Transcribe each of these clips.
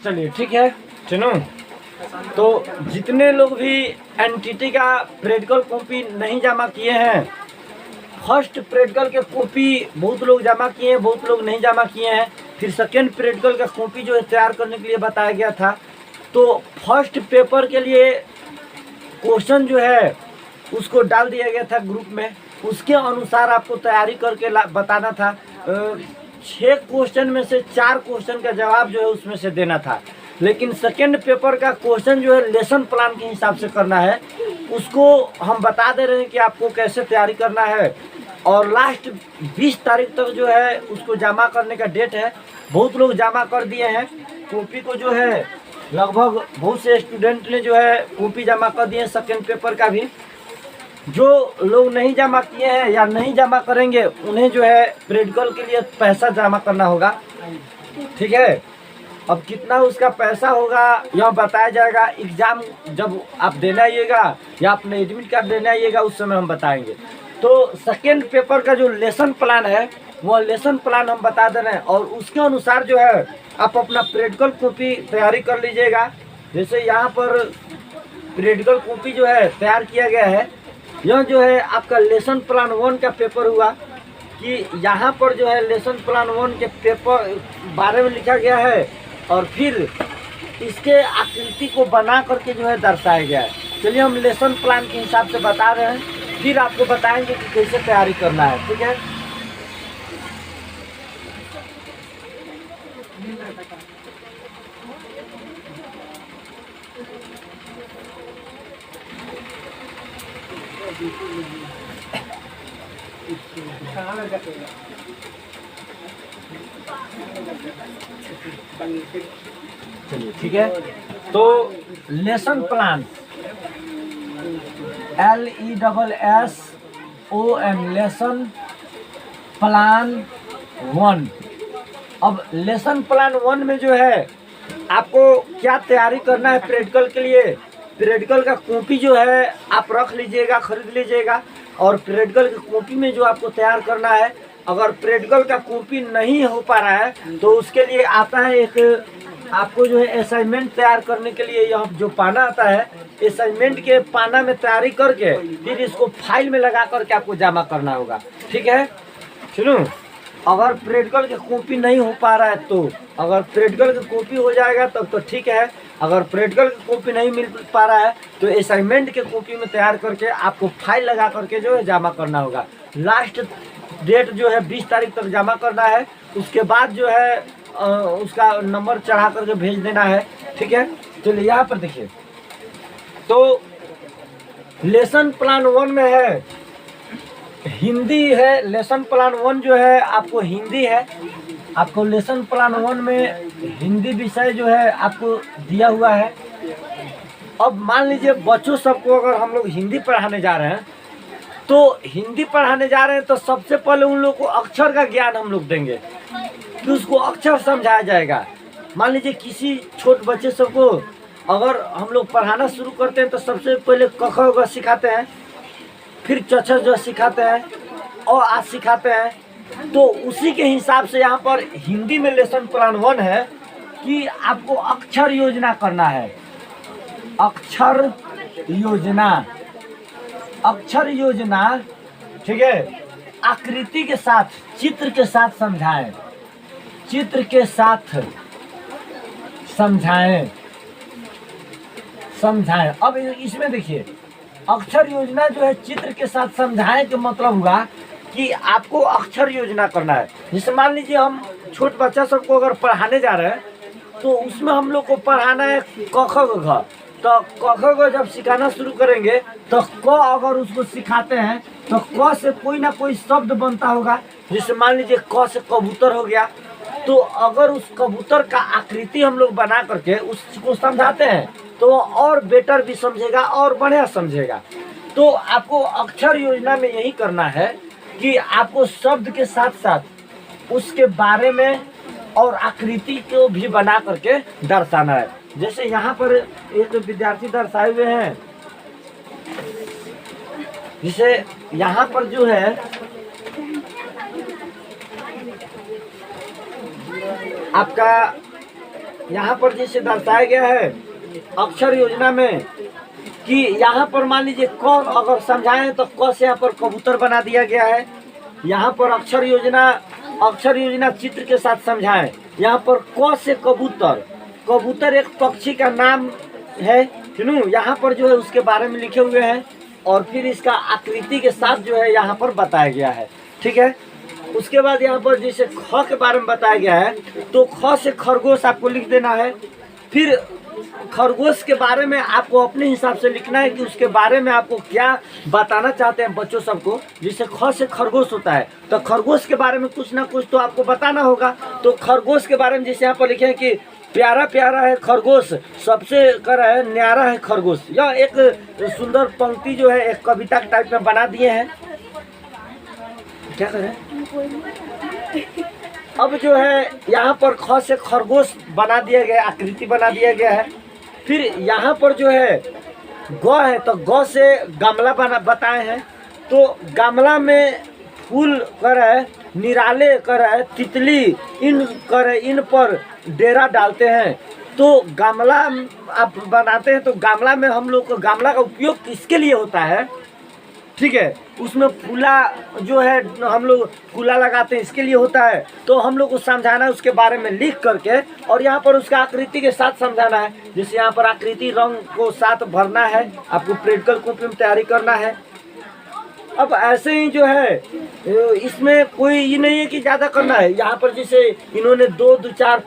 चलिए ठीक है सुनो। तो जितने लोग भी एनटीटी का प्रैक्टिकल कॉपी नहीं जमा किए हैं, फर्स्ट प्रैक्टिकल के कॉपी बहुत लोग जमा किए हैं, बहुत लोग नहीं जमा किए हैं। फिर सेकेंड प्रैक्टिकल का कॉपी जो है तैयार करने के लिए बताया गया था। तो फर्स्ट पेपर के लिए क्वेश्चन जो है उसको डाल दिया गया था ग्रुप में, उसके अनुसार आपको तैयारी करके बताना था। 6 क्वेश्चन में से 4 क्वेश्चन का जवाब जो है उसमें से देना था। लेकिन सेकेंड पेपर का क्वेश्चन जो है लेसन प्लान के हिसाब से करना है, उसको हम बता दे रहे हैं कि आपको कैसे तैयारी करना है। और लास्ट 20 तारीख तक जो है उसको जमा करने का डेट है। बहुत लोग जमा कर दिए हैं कॉपी को, जो है लगभग बहुत से स्टूडेंट ने जो है कॉपी जमा कर दिए हैं सेकेंड पेपर का भी। जो लोग नहीं जमा किए हैं या नहीं जमा करेंगे उन्हें जो है प्रैक्टिकल के लिए पैसा जमा करना होगा, ठीक है। अब कितना उसका पैसा होगा यह बताया जाएगा एग्ज़ाम जब आप देने आइएगा या अपने एडमिट कार्ड देने आइएगा, उस समय हम बताएंगे। तो सेकेंड पेपर का जो लेसन प्लान है वो लेसन प्लान हम बता दे रहे हैं, और उसके अनुसार जो है आप अपना प्रैक्टिकल कॉपी तैयारी कर लीजिएगा। जैसे यहाँ पर प्रैक्टिकल कॉपी जो है तैयार किया गया है, यह जो है आपका लेसन प्लान 1 का पेपर हुआ कि यहाँ पर जो है लेसन प्लान 1 के पेपर बारे में लिखा गया है, और फिर इसके आकृति को बना करके जो है दर्शाया गया है। चलिए हम लेसन प्लान के हिसाब से बता रहे हैं, फिर आपको बताएंगे कि कैसे तैयारी करना है, ठीक है। चलिए ठीक है। तो lesson plan LESSON lesson plan 1। अब लेसन प्लान 1 में जो है आपको क्या तैयारी करना है प्रैक्टिकल के लिए। प्रैक्टिकल का कॉपी जो है आप रख लीजिएगा, खरीद लीजिएगा। और प्रैक्टिकल की कॉपी में जो आपको तैयार करना है, अगर प्रैक्टिकल का कॉपी नहीं हो पा रहा है तो उसके लिए आता है एक आपको जो है असाइनमेंट तैयार करने के लिए यह जो पाना आता है, असाइनमेंट के पाना में तैयारी करके फिर इसको फाइल में लगा करके आपको जमा करना होगा, ठीक है। सुनो, अगर प्रैक्टिकल की कॉपी नहीं हो पा रहा है तो अगर प्रैक्टिकल की कॉपी हो जाएगा तब तो ठीक है। अगर प्रैक्टिकल की कॉपी नहीं मिल पा रहा है तो असाइनमेंट के कॉपी में तैयार करके आपको फाइल लगा करके जो है जमा करना होगा। लास्ट डेट जो है 20 तारीख तक जमा करना है। उसके बाद जो है उसका नंबर चढ़ा करके भेज देना है, ठीक है। चलिए यहाँ पर देखिए, तो लेसन प्लान 1 में है हिंदी है। लेसन प्लान 1 जो है आपको हिंदी है। आपको लेसन प्लान 1 में हिंदी विषय जो है आपको दिया हुआ है। अब मान लीजिए बच्चों सबको अगर हम लोग हिंदी पढ़ाने जा रहे हैं, तो हिंदी पढ़ाने जा रहे हैं तो सबसे पहले उन लोग को अक्षर का ज्ञान हम लोग देंगे, कि उसको अक्षर समझाया जाएगा। मान लीजिए किसी छोटे बच्चे सबको अगर हम लोग पढ़ाना शुरू करते हैं तो सबसे पहले क ख ग सिखाते हैं, फिर च छ ज सिखाते हैं और आ सिखाते हैं। तो उसी के हिसाब से यहाँ पर हिंदी में लेसन प्लान 1 है कि आपको अक्षर योजना करना है। अक्षर योजना, अक्षर योजना, ठीक है। आकृति के साथ, चित्र के साथ समझाएं, चित्र के साथ समझाएं, समझाएं। अब इसमें देखिए अक्षर योजना जो है चित्र के साथ समझाएं के मतलब हुआ कि आपको अक्षर योजना करना है। जैसे मान लीजिए हम छोटे बच्चा सबको अगर पढ़ाने जा रहे हैं तो उसमें हम लोग को पढ़ाना है क ख ग घ। तो क ख ग जब सिखाना शुरू करेंगे तो क अगर उसको सिखाते हैं तो क से कोई ना कोई शब्द बनता होगा। जैसे मान लीजिए क से कबूतर हो गया, तो अगर उस कबूतर का आकृति हम लोग बना करके उसको समझाते हैं तो और बेटर भी समझेगा और बढ़िया समझेगा। तो आपको अक्षर योजना में यही करना है कि आपको शब्द के साथ साथ उसके बारे में और आकृति को भी बना करके दर्शाना है। जैसे यहाँ पर एक विद्यार्थी दर्शाए हुए हैं, जैसे यहाँ पर जो है आपका यहाँ पर जैसे दर्शाया गया है अक्षर योजना में कि यहाँ पर मान लीजिए क अगर समझाएं तो क से यहाँ पर कबूतर बना दिया गया है। यहाँ पर अक्षर योजना चित्र के साथ समझाएं। यहाँ पर क से कबूतर, कबूतर एक पक्षी का नाम है, सुनो यहाँ पर जो है उसके बारे में लिखे हुए हैं और फिर इसका आकृति के साथ जो है यहाँ पर बताया गया है, ठीक है। उसके बाद यहाँ पर जैसे ख के बारे में बताया गया है तो ख से खरगोश आपको लिख देना है। फिर खरगोश के बारे में आपको अपने हिसाब से लिखना है कि उसके बारे में आपको क्या बताना चाहते हैं बच्चों सबको। जैसे ख से खरगोश होता है तो खरगोश के बारे में कुछ ना कुछ तो आपको बताना होगा। तो खरगोश के बारे में जैसे यहाँ पर लिखे हैं कि प्यारा प्यारा है खरगोश, सबसे कर है न्यारा है खरगोश। यह एक सुंदर पंक्ति जो है एक कविता टाइप में बना दिए हैं। क्या करें अब जो है यहाँ पर ख से खरगोश बना दिया गया, आकृति बना दिया गया है। फिर यहाँ पर जो है ग है तो ग से गमला बना बताए हैं। तो गमला में फूल कर है, निराले कर है, तितली इन कर है, इन पर डेरा डालते हैं। तो गमला आप बनाते हैं तो गमला में हम लोग को गमला का उपयोग किसके लिए होता है, ठीक है। उसमें फूला जो है हम लोग फूला लगाते हैं इसके लिए होता है। तो हम लोग को समझाना है उसके बारे में लिख करके और यहाँ पर उसका आकृति के साथ समझाना है। जैसे यहाँ पर आकृति रंग को साथ भरना है, आपको प्रैक्टिकल कॉपी में तैयारी करना है। अब ऐसे ही जो है इसमें कोई ये नहीं है कि ज़्यादा करना है। यहाँ पर जैसे इन्होंने 2 2 4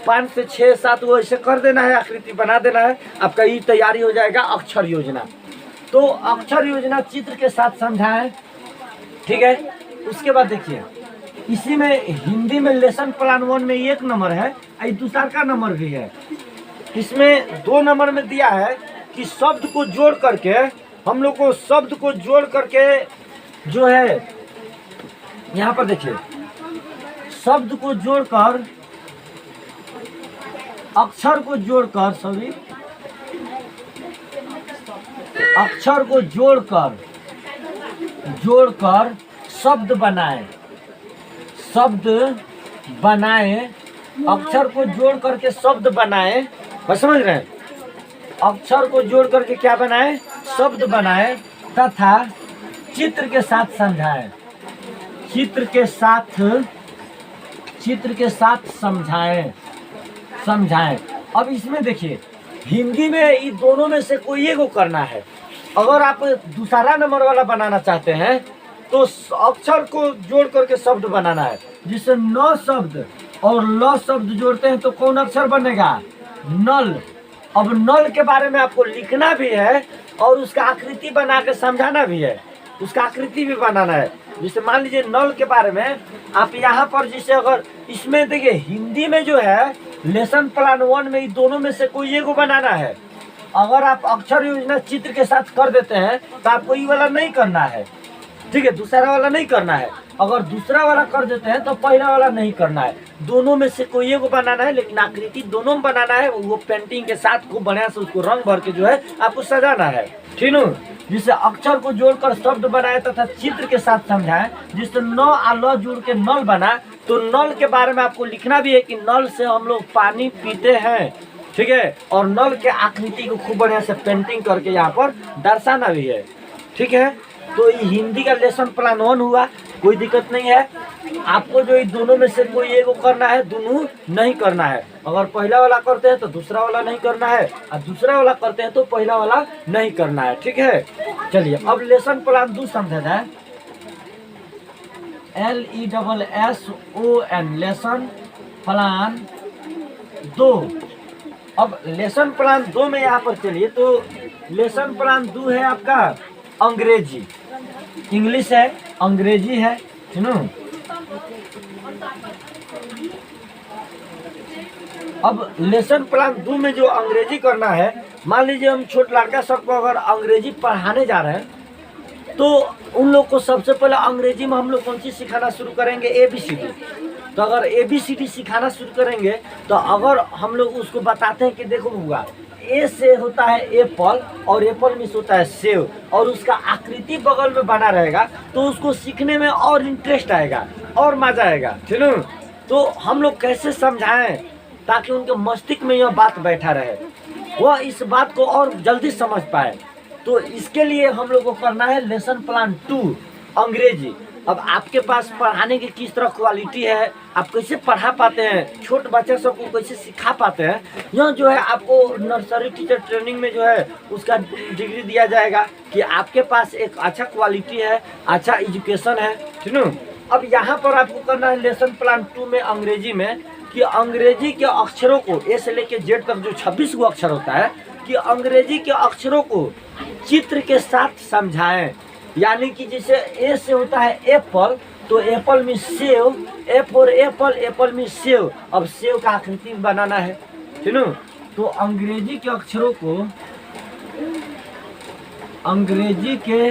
5 से 6 7 वो ऐसे कर देना है, आकृति बना देना है, आपका ये तैयारी हो जाएगा अक्षर योजना। तो अक्षर योजना चित्र के साथ समझाएं, ठीक है। उसके बाद देखिए इसी में हिंदी में लेसन प्लान 1 में 1 नंबर है, दूसरा का नंबर भी है। इसमें 2 नंबर में दिया है कि शब्द को जोड़ करके हम लोग को शब्द को जोड़ करके जो है यहाँ पर देखिए शब्द को जोड़कर अक्षर को जोड़कर शब्द बनाए, अक्षर को जोड़ करके शब्द बनाए। बस समझ रहे हैं, अक्षर को जोड़ करके क्या बनाए, शब्द बनाए तथा चित्र के साथ समझाएं, समझाएं। अब इसमें देखिए हिंदी में ये दोनों में से कोई एक को करना है। अगर आप दूसरा नंबर वाला बनाना चाहते हैं तो अक्षर को जोड़ करके शब्द बनाना है। जिससे न शब्द और ल शब्द जोड़ते हैं तो कौन अक्षर बनेगा, नल। अब नल के बारे में आपको लिखना भी है और उसका आकृति बना के समझाना भी है, उसका आकृति भी बनाना है। जैसे मान लीजिए नल के बारे में आप यहाँ पर जैसे अगर इसमें देखिए हिंदी में जो है लेसन प्लान 1 में दोनों में से कोई एक को बनाना है। अगर आप अक्षर योजना चित्र के साथ कर देते हैं तो आपको ये वाला नहीं करना है, ठीक है, दूसरा वाला नहीं करना है। अगर दूसरा वाला कर देते हैं तो पहला वाला नहीं करना है। दोनों में से कोई एक को बनाना है, लेकिन आकृति दोनों में बनाना है। वो पेंटिंग के साथ खूब बढ़िया से उसको रंग भर के जो है आपको सजाना है, ठीक है। जिससे अक्षर को जोड़कर शब्द बनाए तथा चित्र के साथ समझाएं। जिससे न और ल जोड़ के नल बना। तो नल के बारे में आपको लिखना भी है कि नल से हम लोग पानी पीते हैं, ठीक है। और नल के आकृति को खूब बढ़िया से पेंटिंग करके यहाँ पर दर्शाना भी है, ठीक है। तो ये हिंदी का लेसन प्लान 1 हुआ, कोई दिक्कत नहीं है। आपको जो ये दोनों में से कोई एक को करना है, दोनों नहीं करना है। अगर पहला वाला करते हैं तो दूसरा वाला नहीं करना है, और दूसरा वाला करते हैं तो पहला वाला नहीं करना है, ठीक है। चलिए अब लेसन प्लान 2 समझा जाए। LESSON lesson plan 2। अब लेसन प्लान 2 में यहाँ पर चलिए तो लेसन प्लान 2 है आपका अंग्रेजी, इंग्लिश है, अंग्रेजी है, सुनो। अब लेसन प्लान 2 में जो अंग्रेजी करना है, मान लीजिए हम छोट लड़का सबको अगर अंग्रेजी पढ़ाने जा रहे हैं तो उन लोग को सबसे पहले अंग्रेजी में हम लोग कौन चीज़ सिखाना शुरू करेंगे, ABCD। तो अगर ABCD सिखाना शुरू करेंगे तो अगर हम लोग उसको बताते हैं कि देखो हुआ ए से होता है एप्पल और एप्पल में से होता है सेव और उसका आकृति बगल में बना रहेगा तो उसको सीखने में और इंटरेस्ट आएगा और मजा आएगा, चलो। तो हम लोग कैसे समझाएं ताकि उनके मस्तिष्क में यह बात बैठा रहे, वह इस बात को और जल्दी समझ पाए। तो इसके लिए हम लोग को करना है लेसन प्लान 2 अंग्रेजी। अब आपके पास पढ़ाने की किस तरह क्वालिटी है, आप कैसे पढ़ा पाते हैं, छोटे बच्चे सबको कैसे सिखा पाते हैं, यह जो है आपको नर्सरी टीचर ट्रेनिंग में जो है उसका डिग्री दिया जाएगा कि आपके पास एक अच्छा क्वालिटी है, अच्छा एजुकेशन है, ठीक है। अब यहाँ पर आपको करना है लेसन प्लान 2 में अंग्रेजी में कि अंग्रेजी के अक्षरों को ए से लेके जेड तक जो 26 गो अक्षर होता है कि अंग्रेजी के अक्षरों को चित्र के साथ समझाएं। यानी कि जैसे ए से होता है एप्पल, तो एप्पल में save, A for Apple, Apple में सेव। अब सेव का आकृति बनाना है, ठीक है। तो अंग्रेजी के अक्षरों को, अंग्रेजी के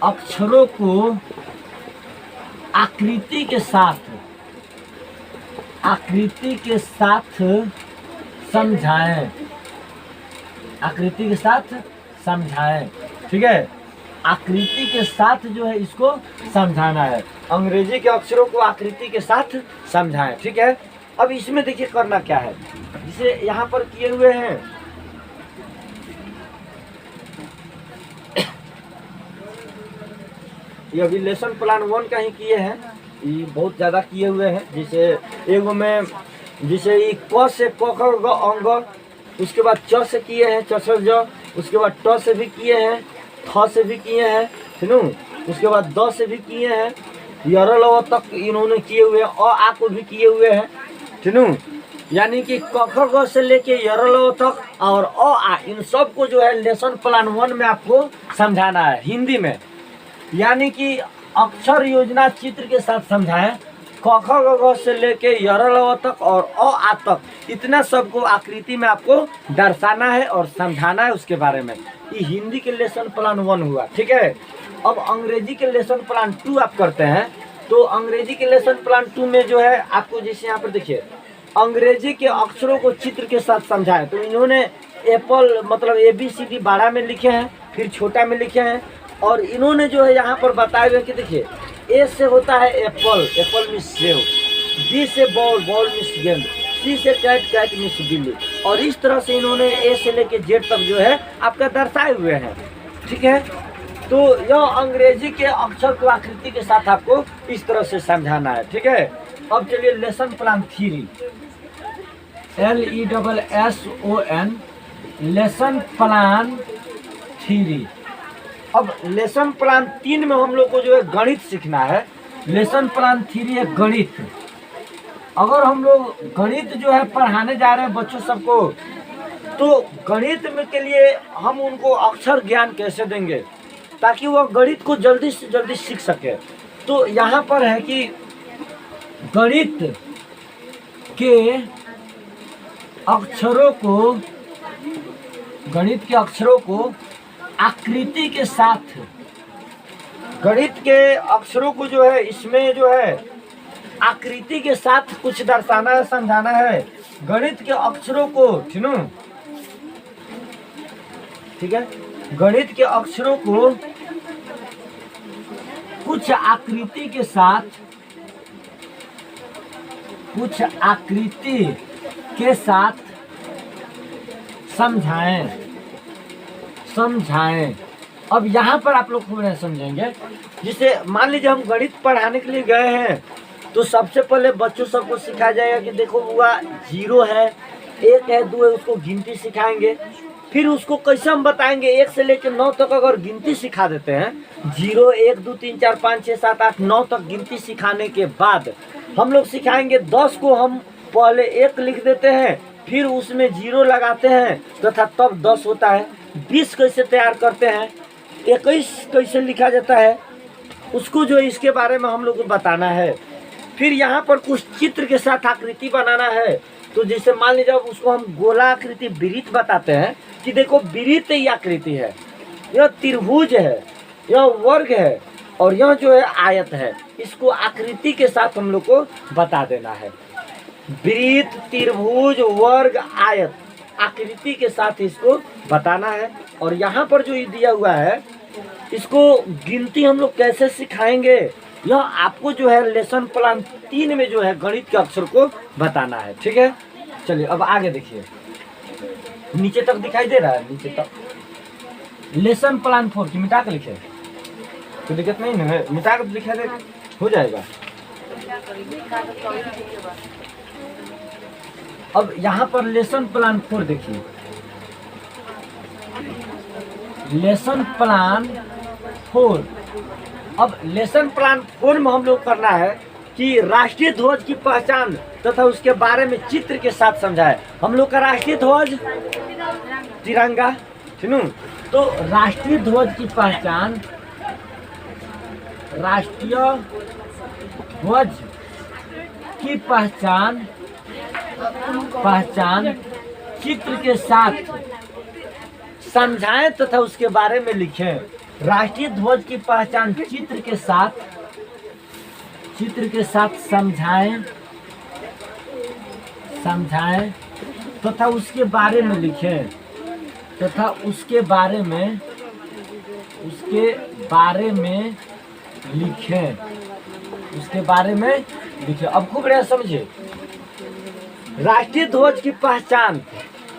अक्षरों को आकृति के साथ, आकृति के साथ समझाएं, आकृति के साथ समझाएं, ठीक है। आकृति के साथ जो है इसको समझाना है, अंग्रेजी के अक्षरों को आकृति के साथ समझाएं, ठीक है। अब इसमें देखिए करना क्या है, जिसे यहाँ पर किए हुए हैं ये अभी लेसन प्लान 1 का ही किए हैं, ये बहुत ज़्यादा किए हुए हैं। जैसे एगो में जैसे ये क से क ख ग अंग, उसके बाद च से किए हैं च स ज, उसके बाद ट से भी किए हैं, थ से भी किए हैं, ठीक है। उसके बाद द से भी किए हैं, यर ल तक इन्होंने किए हुए हैं, अ आ को भी किए हुए हैं, ठीक है। यानी कि क ख ग से लेके यर ल तक और अ आ इन सब को जो है लेसन प्लान 1 में आपको समझाना है हिंदी में। यानी कि अक्षर योजना चित्र के साथ समझाएं, क ख ग घ से लेके यर ल तक और अ आ तक, इतना सबको आकृति में आपको दर्शाना है और समझाना है उसके बारे में। ये हिंदी के लेसन प्लान 1 हुआ, ठीक है। अब अंग्रेजी के लेसन प्लान 2 आप करते हैं, तो अंग्रेजी के लेसन प्लान 2 में जो है आपको जैसे यहाँ पर देखिए अंग्रेजी के अक्षरों को चित्र के साथ समझाएं। तो इन्होंने एप्पल मतलब ABCD बड़ा में लिखे हैं, फिर छोटा में लिखे हैं, और इन्होंने जो है यहाँ पर बताए हुए कि देखिए ए से होता है एप्पल, एप्पल मीन्स सेव, बी से बॉल, बॉल मीन्स गेंद, सी से कैट, कैट मीन्स बिल्ली, और इस तरह से इन्होंने ए से लेके जेड तक जो है आपका दर्शाए हुए हैं, ठीक है। तो यह अंग्रेजी के अक्षर को आकृति के साथ आपको इस तरह से समझाना है, ठीक है। अब चलिए lesson plan 3 LESSON lesson plan 3। अब लेसन प्लान 3 में हम लोग को जो है गणित सीखना है। लेसन प्लान 3 है गणित। अगर हम लोग गणित जो है पढ़ाने जा रहे हैं बच्चों सबको, तो गणित में के लिए हम उनको अक्षर ज्ञान कैसे देंगे ताकि वह गणित को जल्दी से जल्दी सीख सके। तो यहाँ पर है कि गणित के अक्षरों को, गणित के अक्षरों को आकृति के साथ, गणित के अक्षरों को जो है इसमें जो है आकृति के साथ कुछ दर्शाना है, समझाना है। गणित के अक्षरों को, ठीक है, गणित के अक्षरों को कुछ आकृति के साथ, कुछ आकृति के साथ समझाएं, समझाएं। अब यहाँ पर आप लोग खूब समझेंगे। जिसे मान लीजिए हम गणित पढ़ाने के लिए गए हैं, तो सबसे पहले बच्चों सबको सिखाया जाएगा कि देखो बुआ 0 है, 1 है, 2 है, उसको गिनती सिखाएंगे। फिर उसको कैसे हम बताएंगे 1 से लेकर 9 तक अगर गिनती सिखा देते हैं, 0 1 2 3 4 5 6 7 8 9 तक गिनती सिखाने के बाद हम लोग सिखाएंगे 10 को हम पहले 1 लिख देते हैं, फिर उसमें 0 लगाते हैं तथा तब 10 होता है। 20 कैसे तैयार करते हैं, 21 कैसे लिखा जाता है, उसको जो इसके बारे में हम लोग को बताना है। फिर यहाँ पर कुछ चित्र के साथ आकृति बनाना है। तो जैसे मान लीजिए उसको हम गोला आकृति वृत्त बताते हैं कि देखो वृत्त ही आकृति है, यह त्रिभुज है, यह वर्ग है, और यह जो है आयत है। इसको आकृति के साथ हम लोग को बता देना है। वृत्त, त्रिभुज, वर्ग, आयत, आकृति के साथ इसको बताना है। और यहाँ पर जो ये दिया हुआ है, इसको गिनती हम लोग कैसे सिखाएंगे, यह आपको जो है लेसन प्लान 3 में जो है गणित के अक्षर को बताना है। ठीक है, चलिए अब आगे देखिए, नीचे तक दिखाई दे रहा है, नीचे तक लेसन प्लान 4 की मिटा के लिखे तो दिक्कत नहीं है, मिटा के दिखा दे हो जाएगा। अब यहाँ पर लेसन प्लान 4 देखिए, लेसन प्लान 4। अब लेसन प्लान 4 में हम लोग करना है कि राष्ट्रीय ध्वज की पहचान तथा उसके बारे में चित्र के साथ समझाए। हम लोग का राष्ट्रीय ध्वज तिरंगा, सुनो तो राष्ट्रीय ध्वज की पहचान, राष्ट्रीय ध्वज की पहचान चित्र के साथ समझाएं तथा उसके बारे में लिखें। राष्ट्रीय ध्वज की पहचान चित्र के साथ समझाएं तथा उसके बारे में लिखें, तथा उसके बारे में लिखें। अब खूब बढ़िया समझिए, राष्ट्रीय ध्वज की पहचान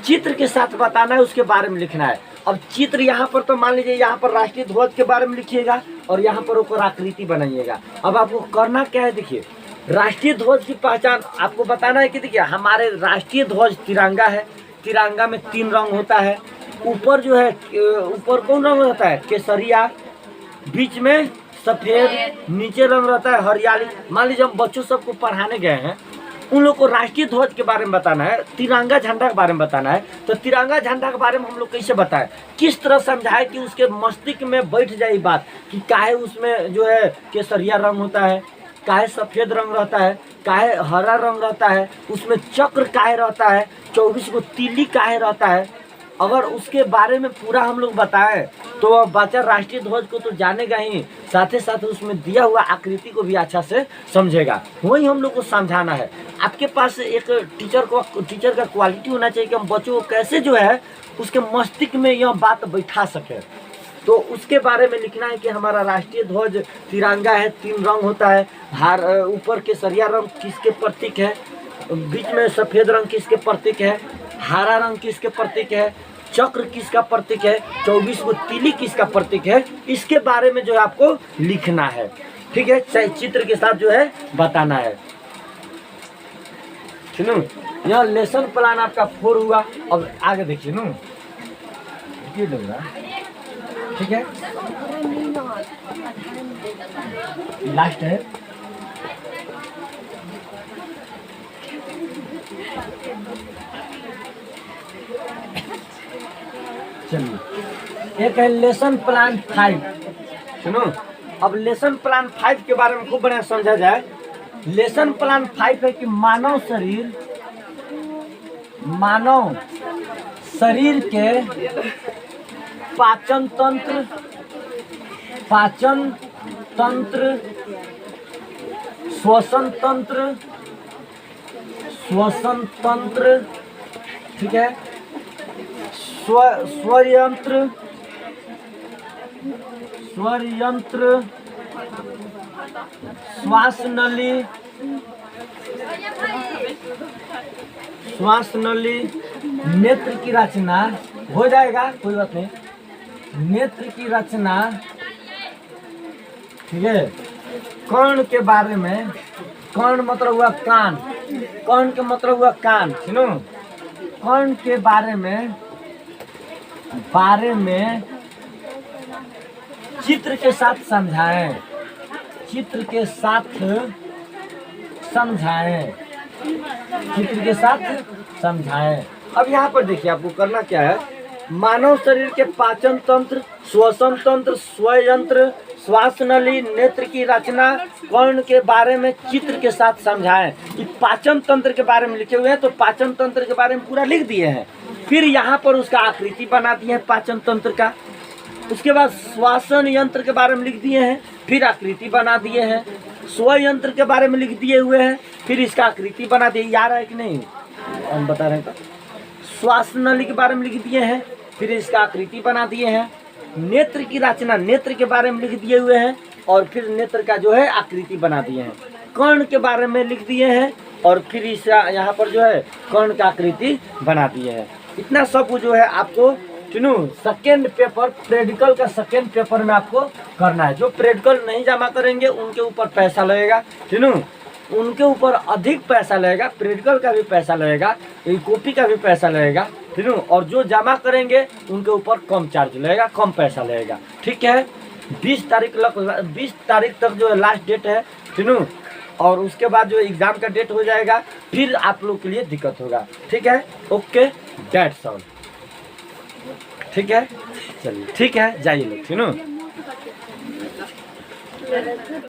चित्र के साथ बताना है, उसके बारे में लिखना है। अब चित्र यहाँ पर तो मान लीजिए यहाँ पर राष्ट्रीय ध्वज के बारे में लिखिएगा और यहाँ पर ऊपर आकृति बनाइएगा। अब आपको करना क्या है, देखिए राष्ट्रीय ध्वज की पहचान आपको बताना है कि देखिए हमारे राष्ट्रीय ध्वज तिरंगा है, तिरंगा में 3 रंग होता है। ऊपर जो है, ऊपर कौन रंग होता है, केसरिया, बीच में सफेद, नीचे रंग रहता है हरियाली। मान लीजिए हम बच्चों सबको पढ़ाने गए हैं, उन लोग को राष्ट्रीय ध्वज के बारे में बताना है, तिरंगा झंडा के बारे में बताना है, तो तिरंगा झंडा के बारे में हम लोग कैसे बताएं, किस तरह समझाएं कि उसके मस्तिष्क में बैठ जाए बात कि काहे उसमें जो है केसरिया रंग होता है, काहे सफ़ेद रंग रहता है, काहे हरा रंग रहता है, उसमें चक्र काहे रहता है, 24 को तीली काहे रहता है। अगर उसके बारे में पूरा हम लोग बताएं तो बच्चा राष्ट्रीय ध्वज को तो जानेगा ही, साथ ही साथ उसमें दिया हुआ आकृति को भी अच्छा से समझेगा। वही हम लोग को समझाना है। आपके पास एक टीचर का क्वालिटी होना चाहिए कि हम बच्चों को कैसे जो है उसके मस्तिष्क में यह बात बैठा सके। तो उसके बारे में लिखना है कि हमारा राष्ट्रीय ध्वज तिरंगा है, 3 रंग होता है, ऊपर केसरिया रंग किसके प्रतीक है, बीच में सफ़ेद रंग किसके प्रतीक है, हरा रंग किसके प्रतीक है, चक्र किसका प्रतीक है, 24 को तीली किसका प्रतीक है, इसके बारे में जो है आपको लिखना है। ठीक है, चित्र के साथ जो है बताना है। सुनो, यह लेसन प्लान आपका 4 हुआ। अब आगे देखिए नो, ये लग रहा है ठीक है, लास्ट है। चलिए, एक है लेसन प्लान 5। सुनो, अब लेसन प्लान 5 के बारे में खूब बढ़िया समझा जाए। लेसन प्लान 5 है कि मानव शरीर के पाचन तंत्र, श्वसन तंत्र, ठीक है, स्वरयंत्र, श्वास नली, नेत्र की रचना, हो जाएगा कोई बात नहीं, नेत्र की रचना, ठीक है, कर्ण के बारे में, कर्ण मतलब हुआ कान, कर्ण के मतलब हुआ कान, सुनो, कर्ण के बारे में चित्र के साथ समझाएं, चित्र के साथ समझाएं। अब यहाँ पर देखिए आपको करना क्या है, मानव शरीर के पाचन तंत्र, श्वसन तंत्र, स्वयंत्र, श्वास नली, नेत्र की रचना, कर्ण के बारे में चित्र के साथ समझाएं। कि पाचन तंत्र के बारे में लिखे हुए हैं तो पाचन तंत्र के बारे में पूरा लिख दिए हैं, फिर यहाँ पर उसका आकृति बना दिए हैं पाचन तंत्र का। उसके बाद श्वासन यंत्र के बारे में लिख दिए हैं, फिर आकृति बना दिए हैं। स्वयंत्र के बारे में लिख दिए हुए हैं, फिर इसका आकृति बना दिए। याद है कि नहीं, हम बता रहे हैं। श्वास नली के बारे में लिख दिए हैं, फिर इसका आकृति बना दिए हैं। नेत्र की रचना, नेत्र के बारे में लिख दिए हुए हैं, और फिर नेत्र का जो है आकृति बना दिए हैं, कर्ण के बारे में लिख दिए हैं और फिर इस यहाँ पर जो है कर्ण का आकृति बना दिए हैं। इतना सब जो है आपको सुनो सेकेंड पेपर प्रैक्टिकल का सेकेंड पेपर में आपको करना है। जो प्रैक्टिकल नहीं जमा करेंगे उनके ऊपर पैसा लगेगा, सुनो उनके ऊपर अधिक पैसा लगेगा, प्रैक्टिकल का भी पैसा लगेगा, कॉपी का भी पैसा लगेगा, सुनो और जो जमा करेंगे उनके ऊपर कम चार्ज लगेगा, कम पैसा लगेगा। ठीक है, 20 तारीख तक जो है लास्ट डेट है, सुनो और उसके बाद जो एग्ज़ाम का डेट हो जाएगा फिर आप लोग के लिए दिक्कत होगा। ठीक है, ओके दैट्स ऑल। ठीक है, चलिए ठीक है, जाइए लोग सुनो।